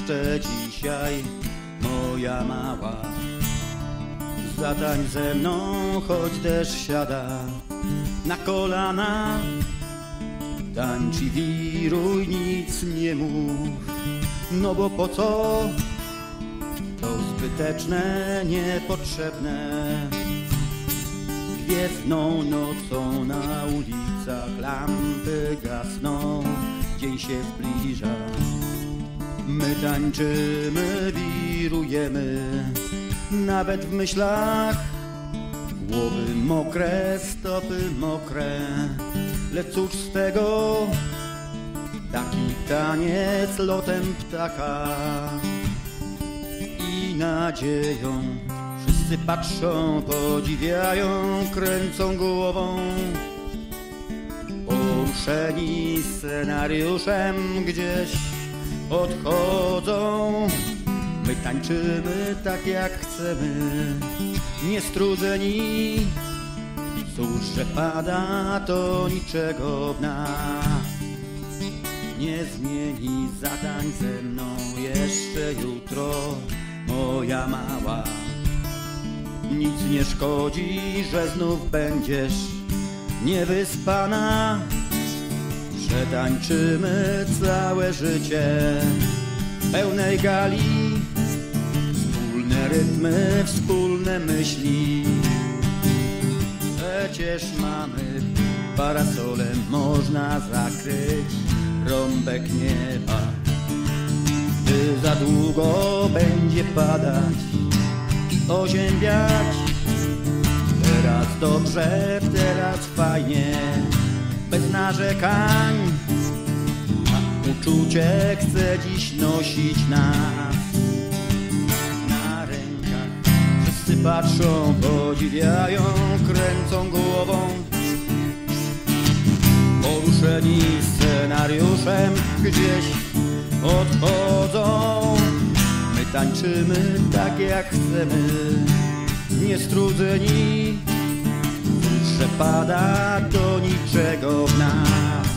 jeszcze dzisiaj, moja mała. Zatańcz ze mną, choć deszcz siada na kolana. Tańcz i wiruj, nic nie mów, no bo po co? To zbyteczne, niepotrzebne. Gwiezdną nocą na ulicach lampy gasną, dzień się zbliża. My tańczymy, wirujemy, nawet w myślach. Głowy mokre, stopy mokre, lecz cóż z tego? Taki taniec lotem ptaka. I nadzieją wszyscy patrzą, podziwiają, kręcą głową. Poruszeni scenariuszem gdzieś odchodzą. My tańczymy tak jak chcemy, niestrudzeni. Cóż, że pada, to niczego w nas nie zmieni. Zatańcz ze mną jeszcze jutro, moja mała. Nic nie szkodzi, że znów będziesz niewyspana. Że tańczymy całe życie pełnej gali. Wspólne rytmy, wspólne myśli. Przecież mamy parasolem, można zakryć rąbek nieba. Gdy za długo będzie padać i oziębiać. Teraz dobrze, teraz fajnie, bez narzekań. A uczucie chce dziś nosić nas na rękach. Wszyscy patrzą, podziwiają, kręcą głową. Poruszeni scenariuszem gdzieś odchodzą. My tańczymy tak jak chcemy, niestrudzeni. Cóż, że pada, to niczego w nas